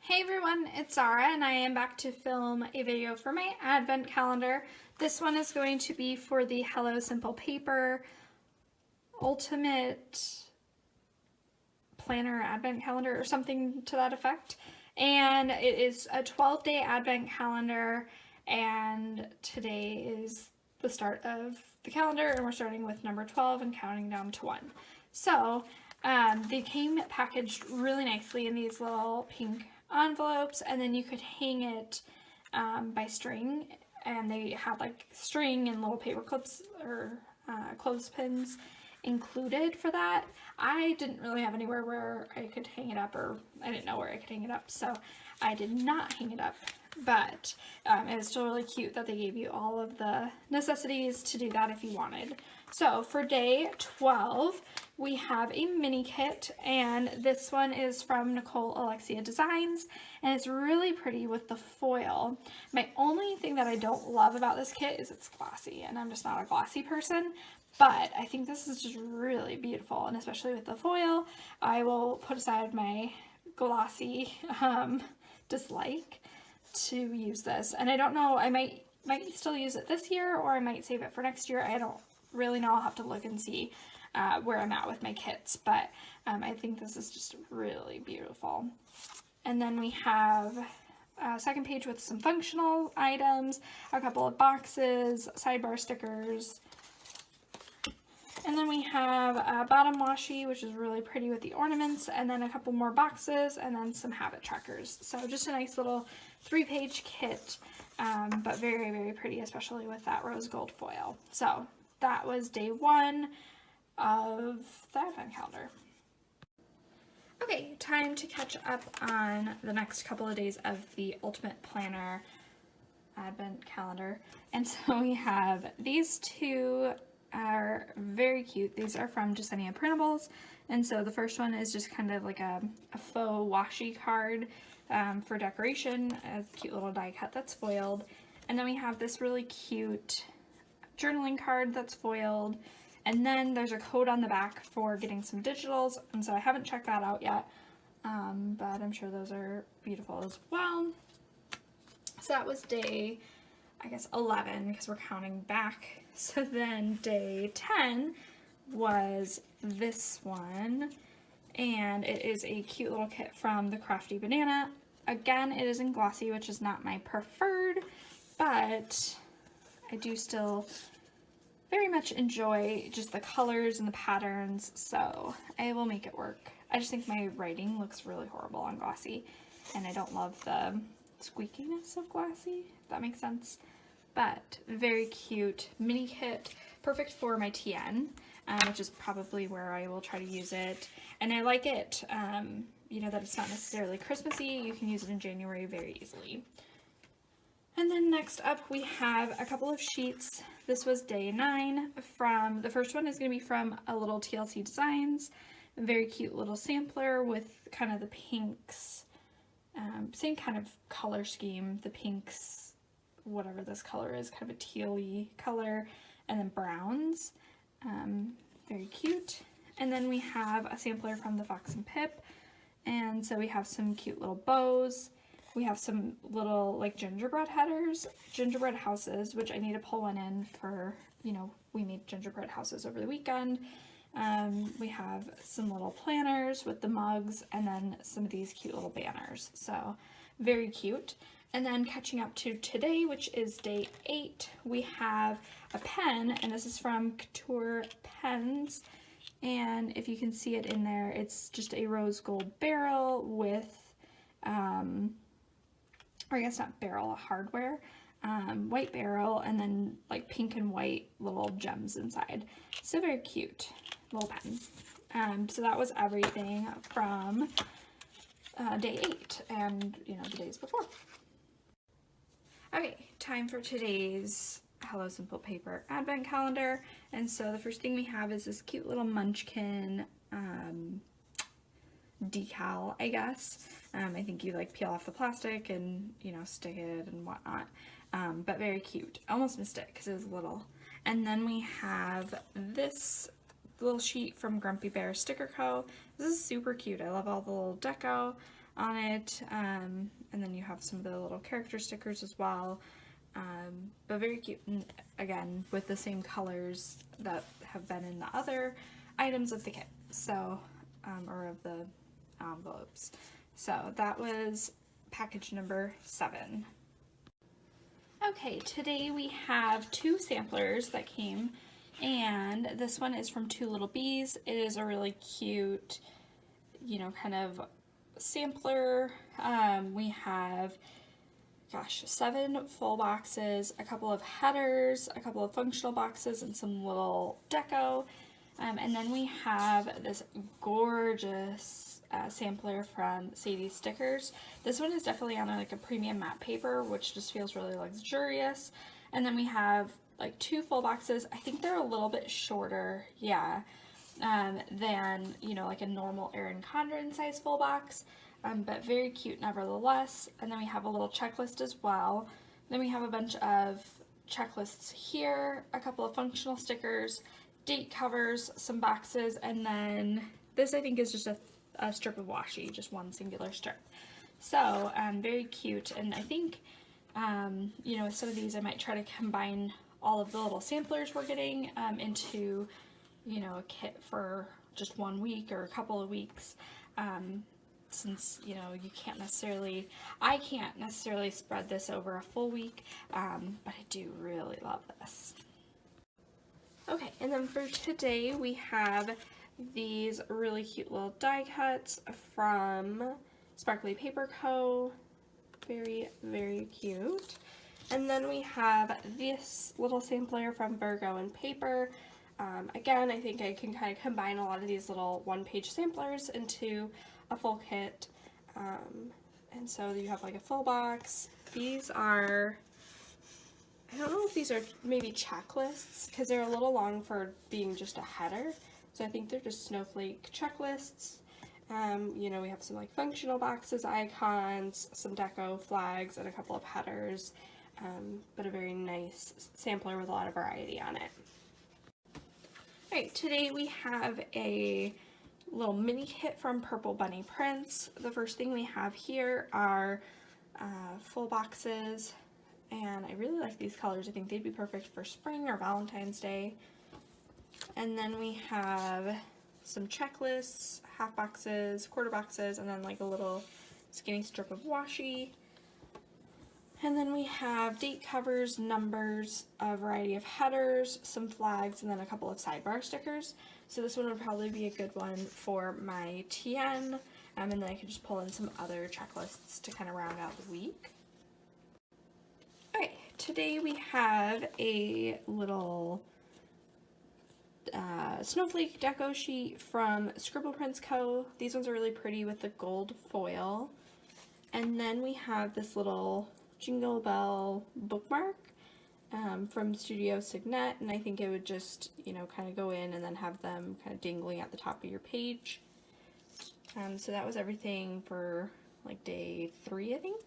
Hey everyone, it's Zara and I am back to film a video for my advent calendar. This one is going to be for the Hello Simple Paper Ultimate Planner Advent Calendar or something to that effect. And it is a 12-day advent calendar and today is the start of the calendar and we're starting with number 12 and counting down to 1. So they came packaged really nicely in these little pink envelopes, and then you could hang it by string, and they had like string and little paper clips or clothespins included for that. I didn't really have anywhere where I could hang it up, or I didn't know where I could hang it up, so I did not hang it up, but it was still really cute that they gave you all of the necessities to do that if you wanted. So for day 12, we have a mini kit, and this one is from Nicole Alexia Designs, and it's really pretty with the foil. My only thing that I don't love about this kit is it's glossy, and I'm just not a glossy person, but I think this is just really beautiful, and especially with the foil, I will put aside my glossy dislike to use this. And I don't know, I might still use it this year, or I might save it for next year. I don't really know. I'll have to look and see where I'm at with my kits, but I think this is just really beautiful. And then we have a second page with some functional items, a couple of boxes, sidebar stickers, and then we have a bottom washi, which is really pretty with the ornaments, and then a couple more boxes, and then some habit trackers. So just a nice little 3-page kit, but very, very pretty, especially with that rose gold foil. So that was day 1 of the advent calendar. Okay, time to catch up on the next couple of days of the Ultimate Planner advent calendar. And so we have these two are very cute. These are from Jasenia Printables, and so the first one is just kind of like a faux washi card for decoration, a cute little die cut that's foiled. And then we have this really cute journaling card that's foiled, and then there's a code on the back for getting some digitals, and so I haven't checked that out yet, but I'm sure those are beautiful as well. So that was day, I guess, 11, because we're counting back. So then day 10 was this one, and it is a cute little kit from the Crafty Banana. Again, it is in glossy, which is not my preferred, but I do still very much enjoy just the colors and the patterns, so I will make it work. I just think my writing looks really horrible on glossy, and I don't love the squeakiness of glossy, if that makes sense. But very cute mini kit, perfect for my TN, which is probably where I will try to use it. And I like it, you know, that it's not necessarily Christmassy. You can use it in January very easily. And then next up we have a couple of sheets. This was day 9 from, the first one is going to be from a Little TLC Designs, a very cute little sampler with kind of the pinks, same kind of color scheme, the pinks, whatever this color is, kind of a teal-y color, and then browns, very cute. And then we have a sampler from the Fox and Pip, and so we have some cute little bows. We have some little like gingerbread headers, gingerbread houses, which I need to pull one in for, you know, we made gingerbread houses over the weekend. We have some little planners with the mugs, and then some of these cute little banners, so very cute. And then catching up to today, which is day 8, we have a pen, and this is from Couture Pens, and if you can see it in there, it's just a rose gold barrel with, or I guess not barrel, hardware, white barrel, and then like pink and white little gems inside. So very cute little pen. So that was everything from day 8 and, you know, the days before. Okay, time for today's Hello Simple Paper advent calendar. And so the first thing we have is this cute little munchkin decal, I guess. I think you like peel off the plastic and, you know, stick it and whatnot. But very cute. I almost missed it because it was little. And then we have this little sheet from Grumpy Bear Sticker Co. This is super cute. I love all the little deco. on it, and then you have some of the little character stickers as well, but very cute, and again with the same colors that have been in the other items of the kit, so or of the envelopes. So that was package number 7. Okay, today we have 2 samplers that came, and this one is from Little Bees. It is a really cute, you know, kind of sampler. We have, gosh, 7 full boxes, a couple of headers, a couple of functional boxes, and some little deco. And then we have this gorgeous sampler from Sadie Stickers. This one is definitely on like a premium matte paper, which just feels really luxurious. And then we have like 2 full boxes. I think they're a little bit shorter, yeah, than, you know, like a normal Erin Condren size full box, but very cute nevertheless. And then we have a little checklist as well. Then we have a bunch of checklists here, a couple of functional stickers, date covers, some boxes, and then this I think is just a strip of washi, just one singular strip. So very cute, and I think you know, with some of these I might try to combine all of the little samplers we're getting into, you know, a kit for just 1 week or a couple of weeks, since, you know, I can't necessarily spread this over a full week, but I do really love this. Okay, and then for today we have these really cute little die cuts from Scribble Paper Co. Very, very cute. And then we have this little sampler from Virgo and Paper. Again, I think I can kind of combine a lot of these little one-page samplers into a full kit. And so you have like a full box. These are, I don't know if these are maybe checklists, because they're a little long for being just a header. So I think they're just snowflake checklists. You know, we have some like functional boxes, icons, some deco, flags, and a couple of headers, but a very nice sampler with a lot of variety on it. Alright, today we have a little mini kit from Purple Bunny Prints. The first thing we have here are full boxes, and I really like these colors. I think they'd be perfect for spring or Valentine's Day. And then we have some checklists, half boxes, quarter boxes, and then like a little skinny strip of washi. And then we have date covers, numbers, a variety of headers, some flags, and then a couple of sidebar stickers. So this one would probably be a good one for my TN, and then I could just pull in some other checklists to kind of round out the week. Okay, today we have a little snowflake deco sheet from Scribble Prints Co. These ones are really pretty with the gold foil. And then we have this little Jingle Bell bookmark from Studio Signet, and I think it would just, you know, kind of go in and then have them kind of dingling at the top of your page. So that was everything for like day 3, I think.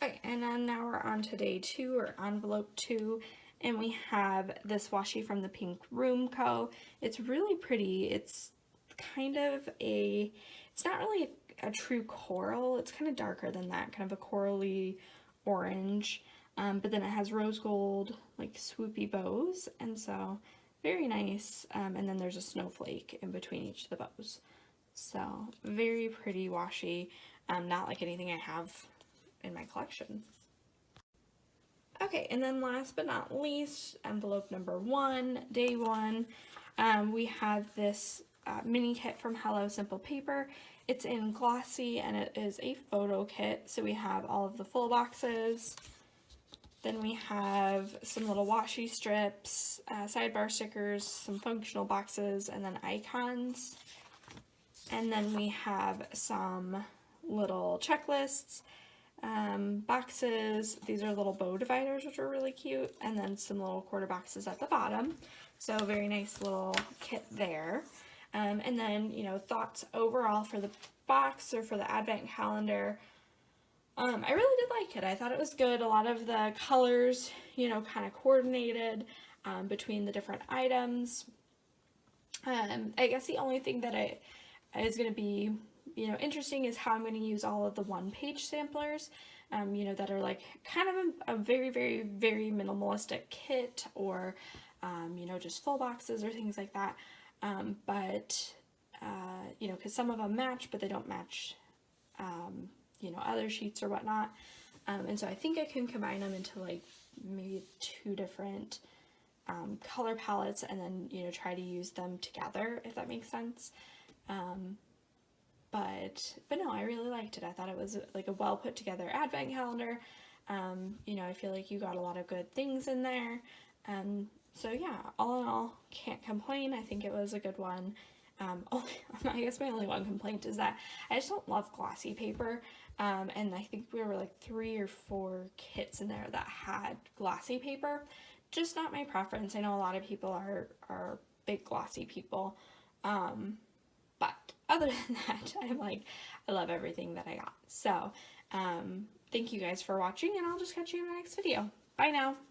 Okay, and then now we're on to day 2, or envelope 2, and we have this washi from the Pink Room Co. It's really pretty. It's kind of it's not really a true coral. It's kind of darker than that, kind of a corally orange, but then it has rose gold, like swoopy bows, and so very nice. And then there's a snowflake in between each of the bows. So very pretty washi, not like anything I have in my collection. Okay, and then last but not least, envelope number 1, day 1, we have this mini kit from Hello Simple Paper. It's in glossy, and it is a photo kit, so we have all of the full boxes. Then we have some little washi strips, sidebar stickers, some functional boxes, and then icons. And then we have some little checklists, boxes. These are little bow dividers, which are really cute, and then some little quarter boxes at the bottom. So very nice little kit there. And then, you know, thoughts overall for the box or for the advent calendar. I really did like it. I thought it was good. A lot of the colors, you know, kind of coordinated between the different items. I guess the only thing that is going to be, you know, interesting is how I'm going to use all of the one-page samplers, you know, that are like kind of a very, very, very minimalistic kit, or, you know, just full boxes or things like that. You know, because some of them match, but they don't match, you know, other sheets or whatnot. And so I think I can combine them into like maybe 2 different color palettes, and then, you know, try to use them together, if that makes sense. But no, I really liked it. I thought it was like a well put together advent calendar. You know, I feel like you got a lot of good things in there. So yeah, all in all, can't complain. I think it was a good one. I guess my only one complaint is that I just don't love glossy paper. And I think we were like 3 or 4 kits in there that had glossy paper. Just not my preference. I know a lot of people are big glossy people. But other than that, I'm like, I love everything that I got. So, thank you guys for watching, and I'll just catch you in the next video. Bye now.